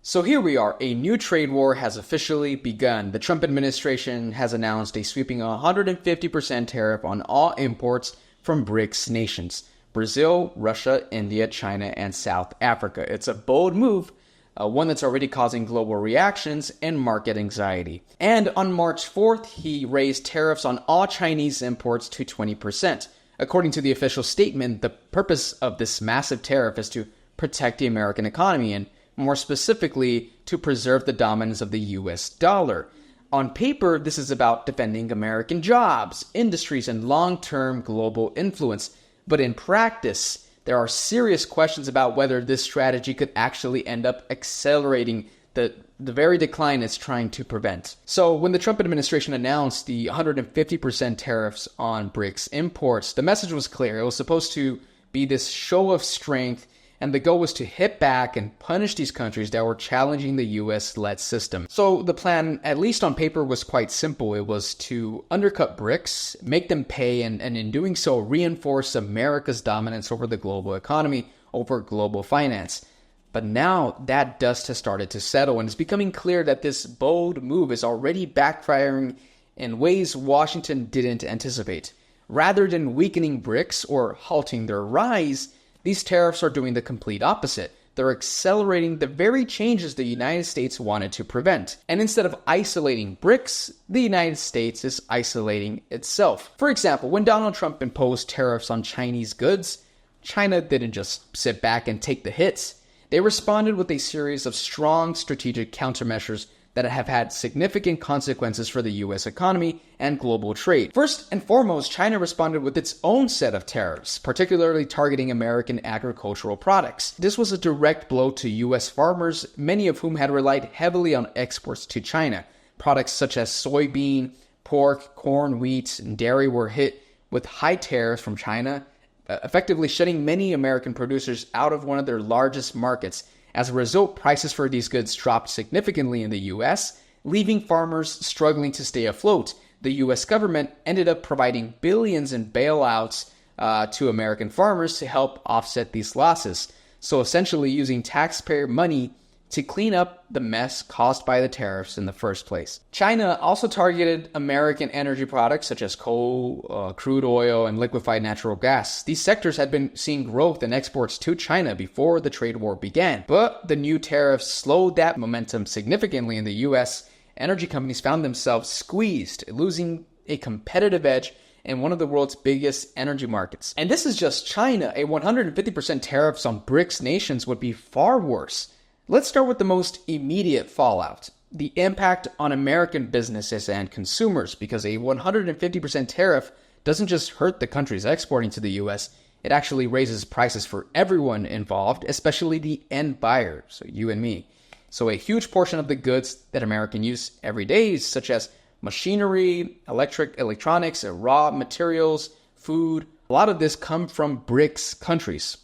So here we are, a new trade war has officially begun. The Trump administration has announced a sweeping 150% tariff on all imports from BRICS nations: Brazil, Russia, India, China, and South Africa. It's a bold move, one that's already causing global reactions and market anxiety. And on March 4th, he raised tariffs on all Chinese imports to 20%. According to the official statement, the purpose of this massive tariff is to protect the American economy and, more specifically, to preserve the dominance of the US dollar. On paper, this is about defending American jobs, industries, and long-term global influence. But in practice, there are serious questions about whether this strategy could actually end up accelerating the very decline it's trying to prevent. So when the Trump administration announced the 150% tariffs on BRICS imports, the message was clear. It was supposed to be this show of strength, and the goal was to hit back and punish these countries that were challenging the US-led system. So the plan, at least on paper, was quite simple. It was to undercut BRICS, make them pay, and in doing so, reinforce America's dominance over the global economy, over global finance. But now that dust has started to settle, and it's becoming clear that this bold move is already backfiring in ways Washington didn't anticipate. Rather than weakening BRICS or halting their rise, these tariffs are doing the complete opposite. They're accelerating the very changes the United States wanted to prevent. And instead of isolating BRICS, the United States is isolating itself. For example, when Donald Trump imposed tariffs on Chinese goods, China didn't just sit back and take the hits. They responded with a series of strong strategic countermeasures that have had significant consequences for the US economy and global trade. First and foremost, China responded with its own set of tariffs, particularly targeting American agricultural products. This was a direct blow to US farmers, many of whom had relied heavily on exports to China. Products such as soybean, pork, corn, wheat, and dairy were hit with high tariffs from China, effectively shutting many American producers out of one of their largest markets. As a result, prices for these goods dropped significantly in the US, leaving farmers struggling to stay afloat. The US government ended up providing billions in bailouts to American farmers to help offset these losses. So essentially using taxpayer money to clean up the mess caused by the tariffs in the first place. China also targeted American energy products such as coal, crude oil, and liquefied natural gas. These sectors had been seeing growth in exports to China before the trade war began. But the new tariffs slowed that momentum significantly in the US. Energy companies found themselves squeezed, losing a competitive edge in one of the world's biggest energy markets. And this is just China. A 150% tariffs on BRICS nations would be far worse. Let's start with the most immediate fallout: the impact on American businesses and consumers, because a 150% tariff doesn't just hurt the countries exporting to the US, it actually raises prices for everyone involved, especially the end buyer, so you and me. So a huge portion of the goods that Americans use every day, such as machinery, electronics, raw materials, food, a lot of this come from BRICS countries,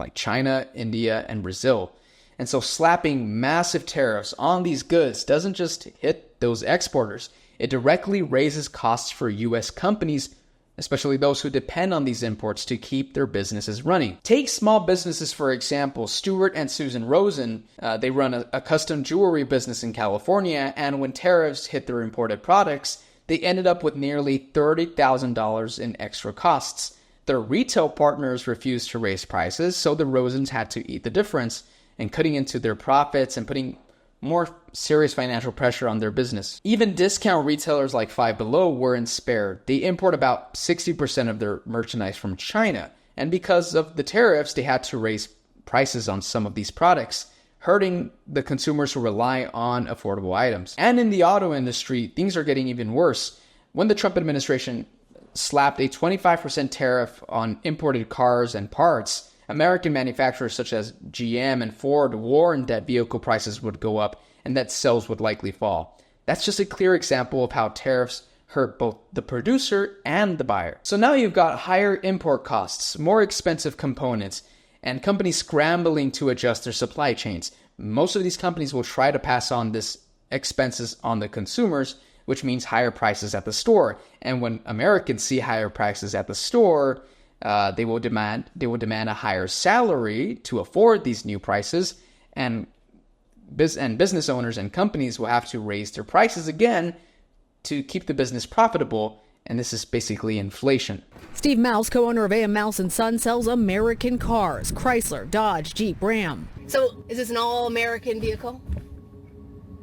like China, India, and Brazil. And so slapping massive tariffs on these goods doesn't just hit those exporters. It directly raises costs for US companies, especially those who depend on these imports to keep their businesses running. Take small businesses, for example. Stuart and Susan Rosen, they run a custom jewelry business in California, and when tariffs hit their imported products, they ended up with nearly $30,000 in extra costs. Their retail partners refused to raise prices, so the Rosens had to eat the difference, and cutting into their profits and putting more serious financial pressure on their business. Even discount retailers like Five Below weren't spared. They import about 60% of their merchandise from China, and because of the tariffs, they had to raise prices on some of these products, hurting the consumers who rely on affordable items. And in the auto industry, things are getting even worse. When the Trump administration slapped a 25% tariff on imported cars and parts, American manufacturers such as GM and Ford warned that vehicle prices would go up and that sales would likely fall. That's just a clear example of how tariffs hurt both the producer and the buyer. So now you've got higher import costs, more expensive components, and companies scrambling to adjust their supply chains. Most of these companies will try to pass on this expenses on the consumers, which means higher prices at the store. And when Americans see higher prices at the store, they will demand a higher salary to afford these new prices, and business owners and companies will have to raise their prices again to keep the business profitable. And this is basically inflation. Steve Mouse, co-owner of A.M. Mouse & Son, sells American cars: Chrysler, Dodge, Jeep, Ram. So is this an all-American vehicle?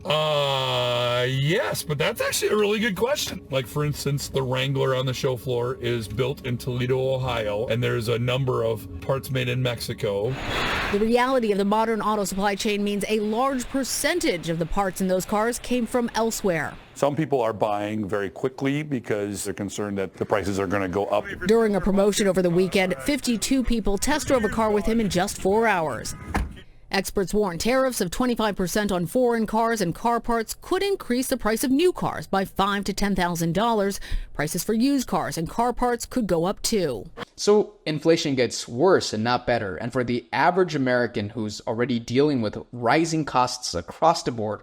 Yes, but that's actually a really good question. Like, for instance, the Wrangler on the show floor is built in Toledo, Ohio, and there's a number of parts made in Mexico. The reality of the modern auto supply chain means a large percentage of the parts in those cars came from elsewhere. Some people are buying very quickly because they're concerned that the prices are going to go up. During a promotion over the weekend, 52 people test drove a car with him in just 4 hours. Experts warn tariffs of 25% on foreign cars and car parts could increase the price of new cars by $5,000 to $10,000. Prices for used cars and car parts could go up too. So inflation gets worse and not better. And for the average American who's already dealing with rising costs across the board,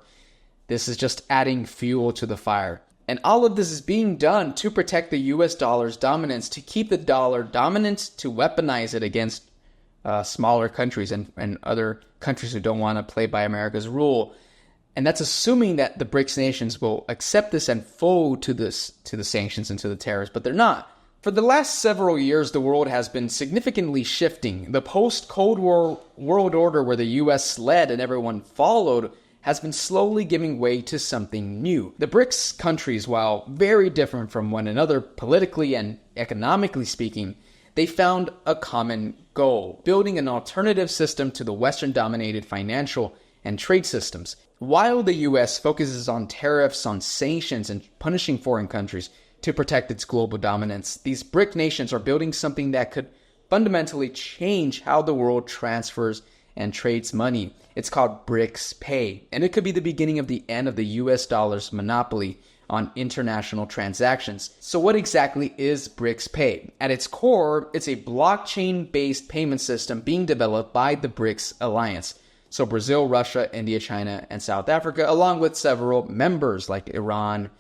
this is just adding fuel to the fire. And all of this is being done to protect the US dollar's dominance, to keep the dollar dominant, to weaponize it against smaller countries and other countries who don't want to play by America's rule. And that's assuming that the BRICS nations will accept this and fold to the sanctions and to the tariffs, but they're not. For the last several years, the world has been significantly shifting. The post-Cold War world order, where the US led and everyone followed, has been slowly giving way to something new. The BRICS countries, while very different from one another politically and economically speaking, they found a common goal: building an alternative system to the Western-dominated financial and trade systems. While the US focuses on tariffs, on sanctions, and punishing foreign countries to protect its global dominance, these BRIC nations are building something that could fundamentally change how the world transfers and trades money. It's called BRICS Pay, and it could be the beginning of the end of the US dollar's monopoly on international transactions. So what exactly is BRICS Pay? At its core, it's a blockchain-based payment system being developed by the BRICS alliance. So Brazil, Russia, India, China, and South Africa, along with several members like Iran,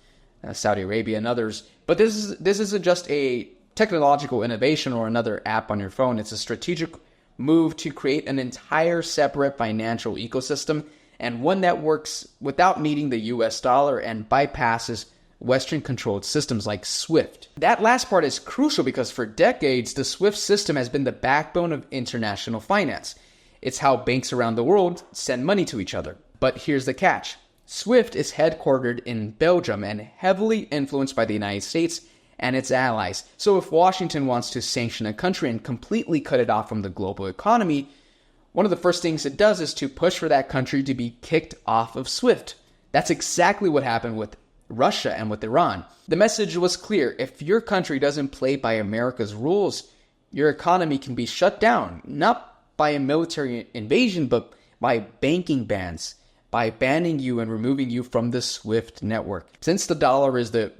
Saudi Arabia, and others. But this isn't just a technological innovation or another app on your phone. It's a strategic move to create an entire separate financial ecosystem, and one that works without needing the US dollar and bypasses Western-controlled systems like SWIFT. That last part is crucial because for decades, the SWIFT system has been the backbone of international finance. It's how banks around the world send money to each other. But here's the catch. SWIFT is headquartered in Belgium and heavily influenced by the United States and its allies. So if Washington wants to sanction a country and completely cut it off from the global economy, one of the first things it does is to push for that country to be kicked off of SWIFT. That's exactly what happened with Russia and with Iran. The message was clear. If your country doesn't play by America's rules, your economy can be shut down, not by a military invasion, but by banking bans, by banning you and removing you from the SWIFT network. Since the dollar is the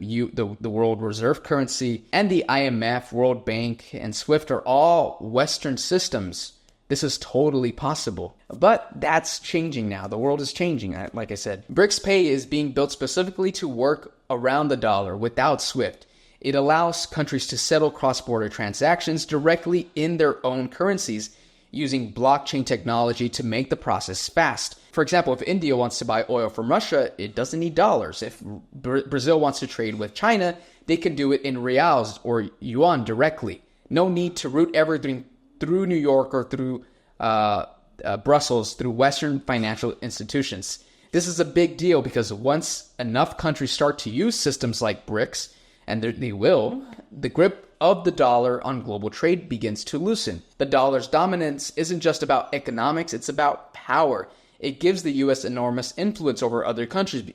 world reserve currency, and the IMF, World Bank, and SWIFT are all Western systems, this is totally possible. But that's changing now. The world is changing, like I said. BRICS Pay is being built specifically to work around the dollar without SWIFT. It allows countries to settle cross-border transactions directly in their own currencies, using blockchain technology to make the process fast. For example, if India wants to buy oil from Russia, it doesn't need dollars. If Brazil wants to trade with China, they can do it in reals or yuan directly. No need to route everything through New York or through Brussels, through Western financial institutions. This is a big deal because once enough countries start to use systems like BRICS, and they will, the grip of the dollar on global trade begins to loosen. The dollar's dominance isn't just about economics, it's about power. It gives the US enormous influence over other countries,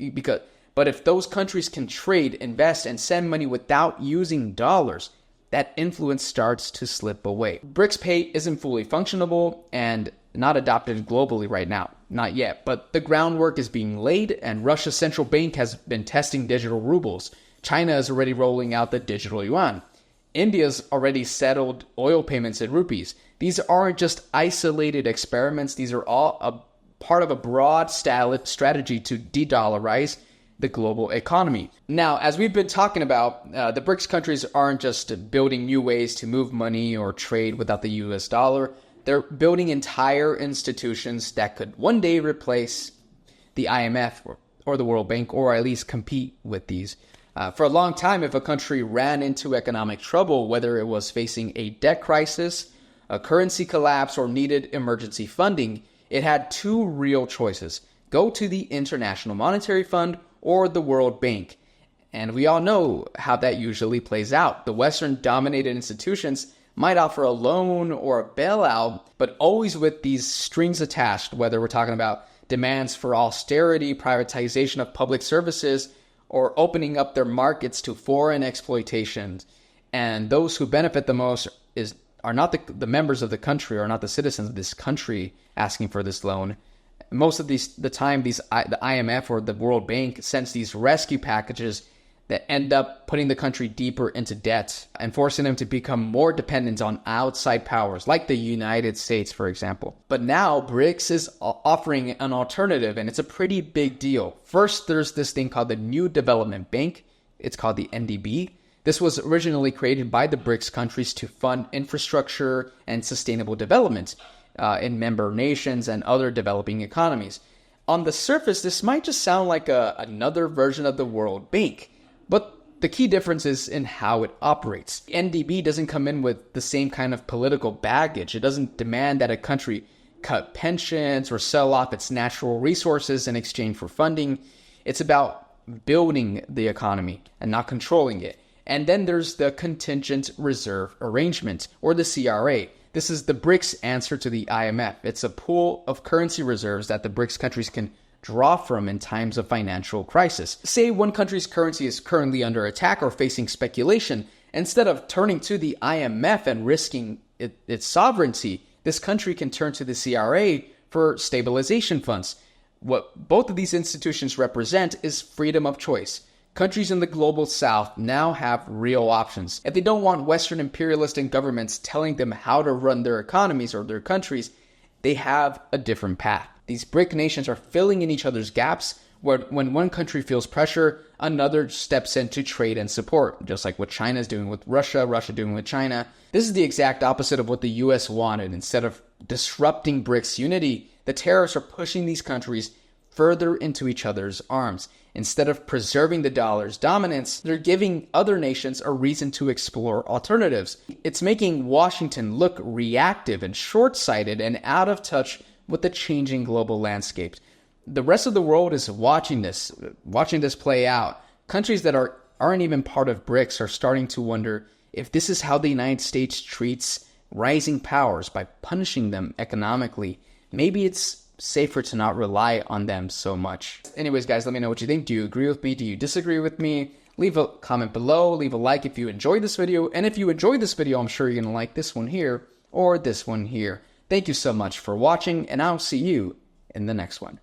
but if those countries can trade, invest, and send money without using dollars, that influence starts to slip away. BRICS Pay isn't fully functionable and not adopted globally right now. Not yet, but the groundwork is being laid, and Russia's central bank has been testing digital rubles. China is already rolling out the digital yuan. India's already settled oil payments in rupees. These aren't just isolated experiments. These are all a part of a broad strategy to de-dollarize the global economy. Now, as we've been talking about, the BRICS countries aren't just building new ways to move money or trade without the US dollar. They're building entire institutions that could one day replace the IMF or the World Bank, or at least compete with these. For a long time, if a country ran into economic trouble, whether it was facing a debt crisis, a currency collapse, or needed emergency funding, it had two real choices: go to the International Monetary Fund or the World Bank. And we all know how that usually plays out. The Western-dominated institutions might offer a loan or a bailout, but always with these strings attached, whether we're talking about demands for austerity, privatization of public services, or opening up their markets to foreign exploitation. And those who benefit the most are not the members of the country, or not the citizens of this country asking for this loan. Most of the time, the IMF or the World Bank sends these rescue packages that end up putting the country deeper into debt and forcing them to become more dependent on outside powers, like the United States, for example. But now BRICS is offering an alternative, and it's a pretty big deal. First, there's this thing called the New Development Bank. It's called the NDB. This was originally created by the BRICS countries to fund infrastructure and sustainable development in member nations and other developing economies. On the surface, this might just sound like another version of the World Bank, but the key difference is in how it operates. NDB doesn't come in with the same kind of political baggage. It doesn't demand that a country cut pensions or sell off its natural resources in exchange for funding. It's about building the economy and not controlling it. And then there's the Contingent Reserve Arrangement, or the CRA. This is the BRICS answer to the IMF. It's a pool of currency reserves that the BRICS countries can draw from in times of financial crisis. Say one country's currency is currently under attack or facing speculation. Instead of turning to the IMF and risking its sovereignty, this country can turn to the CRA for stabilization funds. What both of these institutions represent is freedom of choice. Countries in the global south now have real options. If they don't want Western imperialistic governments telling them how to run their economies or their countries, they have a different path. These BRIC nations are filling in each other's gaps, where when one country feels pressure, another steps in to trade and support, just like what China is doing with Russia, Russia doing with China. This is the exact opposite of what the US wanted. Instead of disrupting BRICS unity, the tariffs are pushing these countries further into each other's arms. Instead of preserving the dollar's dominance, they're giving other nations a reason to explore alternatives. It's making Washington look reactive and short-sighted and out of touch with the changing global landscape. The rest of the world is watching this play out. Countries that aren't even part of BRICS are starting to wonder if this is how the United States treats rising powers by punishing them economically. Maybe it's safer to not rely on them so much. Anyways, guys, let me know what you think. Do you agree with me? Do you disagree with me? Leave a comment below. Leave a like if you enjoyed this video. And if you enjoyed this video, I'm sure you're going to like this one here or this one here. Thank you so much for watching, and I'll see you in the next one.